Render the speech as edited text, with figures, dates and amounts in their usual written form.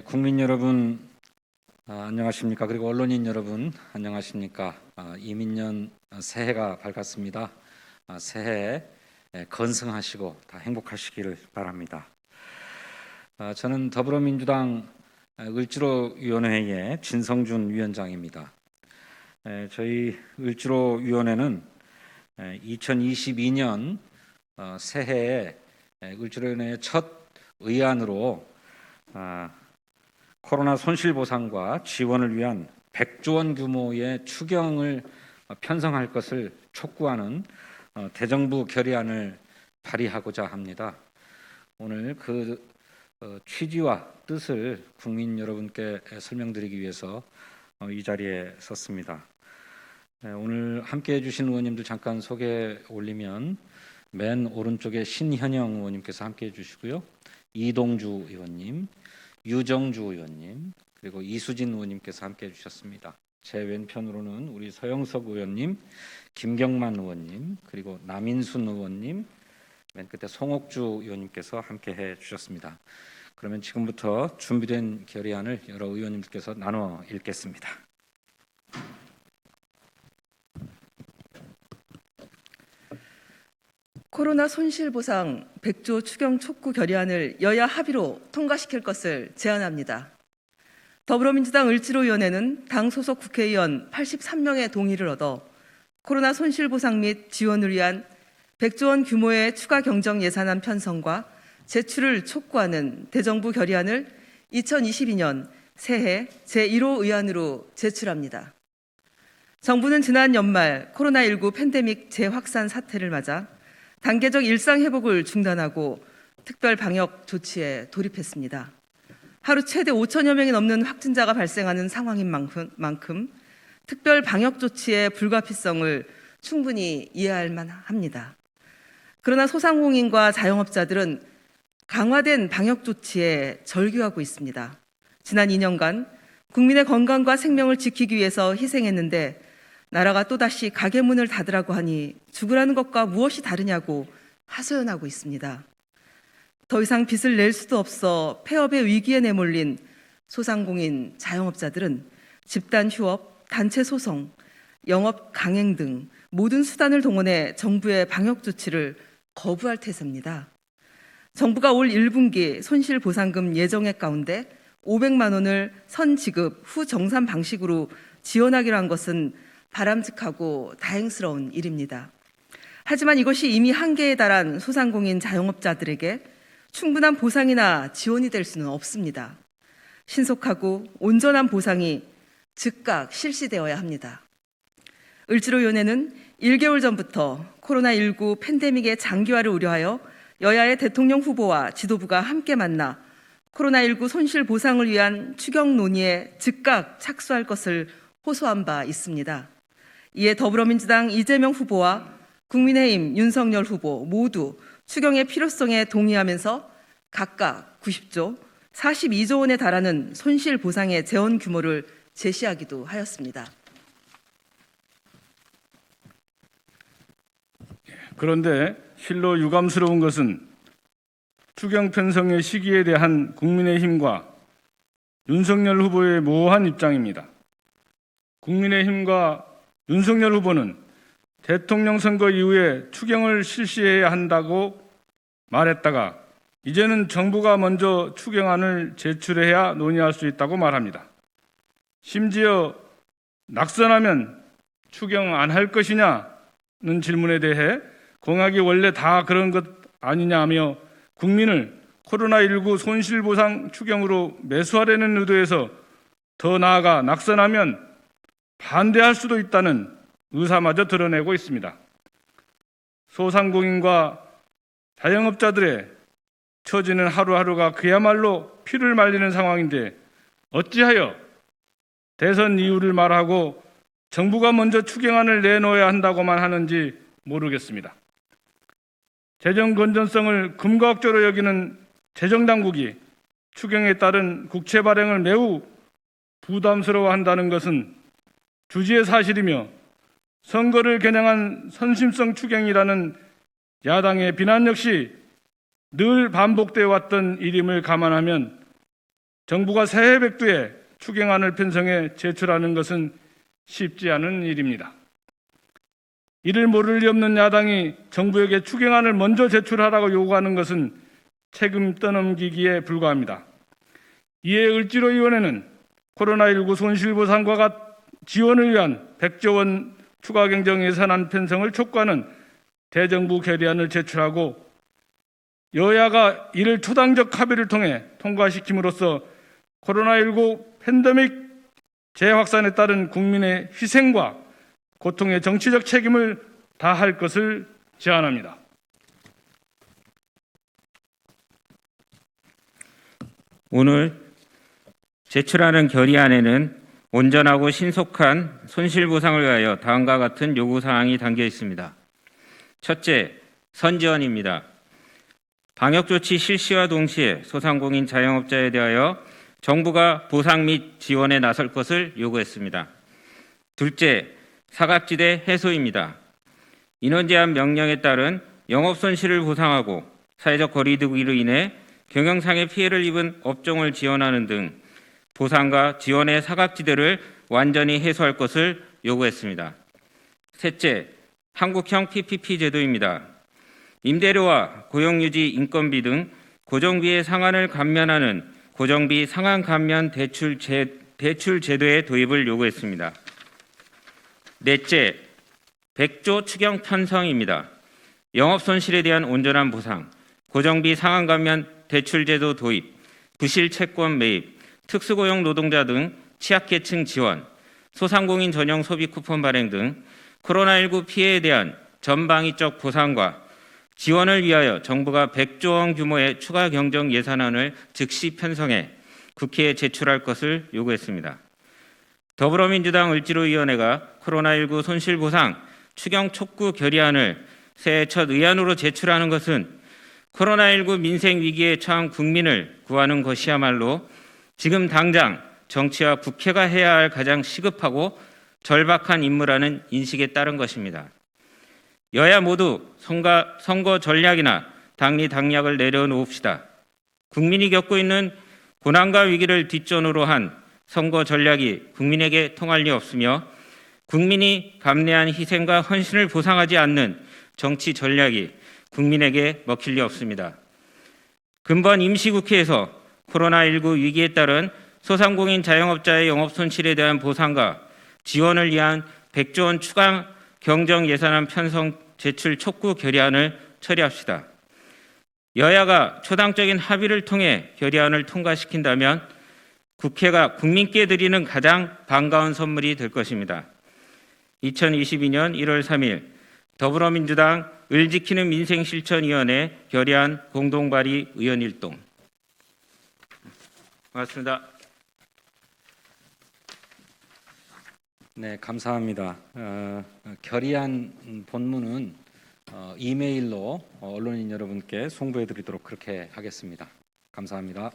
국민 여러분 안녕하십니까? 그리고 언론인 여러분 안녕하십니까? 이민년 새해가 밝았습니다. 새해 건승하시고 다 행복하시기를 바랍니다. 저는 더불어민주당 을지로위원회의 진성준 위원장입니다. 저희 을지로위원회는 2022년 새해에 을지로위원회의 첫 의안으로 코로나 손실보상과 지원을 위한 100조 원 규모의 추경을 편성할 것을 촉구하는 대정부 결의안을 발의하고자 합니다. 오늘 그 취지와 뜻을 국민 여러분께 설명드리기 위해서 이 자리에 섰습니다. 오늘 함께해 주신 의원님들 잠깐 소개 올리면 맨 오른쪽에 신현영 의원님께서 함께해 주시고요. 이동주 의원님, 유정주 의원님, 그리고 이수진 의원님께서 함께해 주셨습니다. 제 왼편으로는 우리 서영석 의원님, 김경만 의원님, 그리고 남인순 의원님, 맨 끝에 송옥주 의원님께서 함께해 주셨습니다. 그러면 지금부터 준비된 결의안을 여러 의원님들께서 나눠 읽겠습니다. 코로나 손실보상 100조 추경 촉구 결의안을 여야 합의로 통과시킬 것을 제안합니다. 더불어민주당 을지로위원회는 당 소속 국회의원 83명의 동의를 얻어 코로나 손실보상 및 지원을 위한 100조 원 규모의 추가 경정 예산안 편성과 제출을 촉구하는 대정부 결의안을 2022년 새해 제1호 의안으로 제출합니다. 정부는 지난 연말 코로나19 팬데믹 재확산 사태를 맞아 단계적 일상 회복을 중단하고 특별 방역 조치에 돌입했습니다. 하루 최대 5천여 명이 넘는 확진자가 발생하는 상황인 만큼 특별 방역 조치의 불가피성을 충분히 이해할 만합니다. 그러나 소상공인과 자영업자들은 강화된 방역 조치에 절규하고 있습니다. 지난 2년간 국민의 건강과 생명을 지키기 위해서 희생했는데 나라가 또다시 가게 문을 닫으라고 하니 죽으라는 것과 무엇이 다르냐고 하소연하고 있습니다. 더 이상 빚을 낼 수도 없어 폐업의 위기에 내몰린 소상공인, 자영업자들은 집단 휴업, 단체 소송, 영업 강행 등 모든 수단을 동원해 정부의 방역 조치를 거부할 태세입니다. 정부가 올 1분기 손실보상금 예정액 가운데 500만 원을 선지급 후 정산 방식으로 지원하기로 한 것은 바람직하고 다행스러운 일입니다. 하지만 이것이 이미 한계에 달한 소상공인 자영업자들에게 충분한 보상이나 지원이 될 수는 없습니다. 신속하고 온전한 보상이 즉각 실시되어야 합니다. 을지로위원회는 1개월 전부터 코로나19 팬데믹의 장기화를 우려하여 여야의 대통령 후보와 지도부가 함께 만나 코로나19 손실 보상을 위한 추경 논의에 즉각 착수할 것을 호소한 바 있습니다. 이에 더불어민주당 이재명 후보와 국민의힘 윤석열 후보 모두 추경의 필요성에 동의하면서 각각 90조, 42조 원에 달하는 손실 보상의 재원 규모를 제시하기도 하였습니다. 그런데 실로 유감스러운 것은 추경 편성의 시기에 대한 국민의힘과 윤석열 후보의 모호한 입장입니다. 국민의힘과 윤석열 후보는 대통령 선거 이후에 추경을 실시해야 한다고 말했다가 이제는 정부가 먼저 추경안을 제출해야 논의할 수 있다고 말합니다. 심지어 낙선하면 추경 안 할 것이냐는 질문에 대해 공약이 원래 다 그런 것 아니냐며 국민을 코로나19 손실보상 추경으로 매수하려는 의도에서 더 나아가 낙선하면 반대할 수도 있다는 의사마저 드러내고 있습니다. 소상공인과 자영업자들의 처지는 하루하루가 그야말로 피를 말리는 상황인데 어찌하여 대선 이유를 말하고 정부가 먼저 추경안을 내놓아야 한다고만 하는지 모르겠습니다. 재정 건전성을 금과옥조로 여기는 재정당국이 추경에 따른 국채 발행을 매우 부담스러워한다는 것은 주지의 사실이며 선거를 겨냥한 선심성 추경이라는 야당의 비난 역시 늘 반복되어 왔던 일임을 감안하면 정부가 새해 백두에 추경안을 편성해 제출하는 것은 쉽지 않은 일입니다. 이를 모를 리 없는 야당이 정부에게 추경안을 먼저 제출하라고 요구하는 것은 책임 떠넘기기에 불과합니다. 이에 을지로위원회는 코로나19 손실보상과 지원을 위한 100조 원 추가 경정 예산안 편성을 촉구하는 대정부 결의안을 제출하고 여야가 이를 초당적 합의를 통해 통과시킴으로써 코로나19 팬데믹 재확산에 따른 국민의 희생과 고통의 정치적 책임을 다할 것을 제안합니다. 오늘 제출하는 결의안에는 온전하고 신속한 손실보상을 위하여 다음과 같은 요구사항이 담겨 있습니다. 첫째, 선지원입니다. 방역조치 실시와 동시에 소상공인 자영업자에 대하여 정부가 보상 및 지원에 나설 것을 요구했습니다. 둘째, 사각지대 해소입니다. 인원제한 명령에 따른 영업손실을 보상하고 사회적 거리두기로 인해 경영상의 피해를 입은 업종을 지원하는 등 보상과 지원의 사각지대를 완전히 해소할 것을 요구했습니다. 셋째, 한국형 PPP 제도입니다. 임대료와 고용유지 인건비 등 고정비의 상한을 감면하는 고정비 상한 감면 대출 제도의 도입을 요구했습니다. 넷째, 100조 추경 편성입니다. 영업손실에 대한 온전한 보상, 고정비 상한 감면 대출 제도 도입, 부실 채권 매입, 특수고용 노동자 등 취약계층 지원, 소상공인 전용 소비 쿠폰 발행 등 코로나19 피해에 대한 전방위적 보상과 지원을 위하여 정부가 100조 원 규모의 추가 경정 예산안을 즉시 편성해 국회에 제출할 것을 요구했습니다. 더불어민주당 을지로위원회가 코로나19 손실보상 추경 촉구 결의안을 새해 첫 의안으로 제출하는 것은 코로나19 민생 위기에 처한 국민을 구하는 것이야말로 지금 당장 정치와 국회가 해야 할 가장 시급하고 절박한 임무라는 인식에 따른 것입니다. 여야 모두 선거 전략이나 당리 당략을 내려놓읍시다. 국민이 겪고 있는 고난과 위기를 뒷전으로 한 선거 전략이 국민에게 통할 리 없으며 국민이 감내한 희생과 헌신을 보상하지 않는 정치 전략이 국민에게 먹힐 리 없습니다. 근본 임시국회에서 코로나19 위기에 따른 소상공인 자영업자의 영업손실에 대한 보상과 지원을 위한 100조 원 추가 경정 예산안 편성 제출 촉구 결의안을 처리합시다. 여야가 초당적인 합의를 통해 결의안을 통과시킨다면 국회가 국민께 드리는 가장 반가운 선물이 될 것입니다. 2022년 1월 3일 더불어민주당 을지키는 민생실천위원회 결의안 공동발의 의원일동. 고맙습니다. 네, 감사합니다. 결의안 본문은 이메일로 언론인 여러분께 송부해 드리도록 그렇게 하겠습니다. 감사합니다.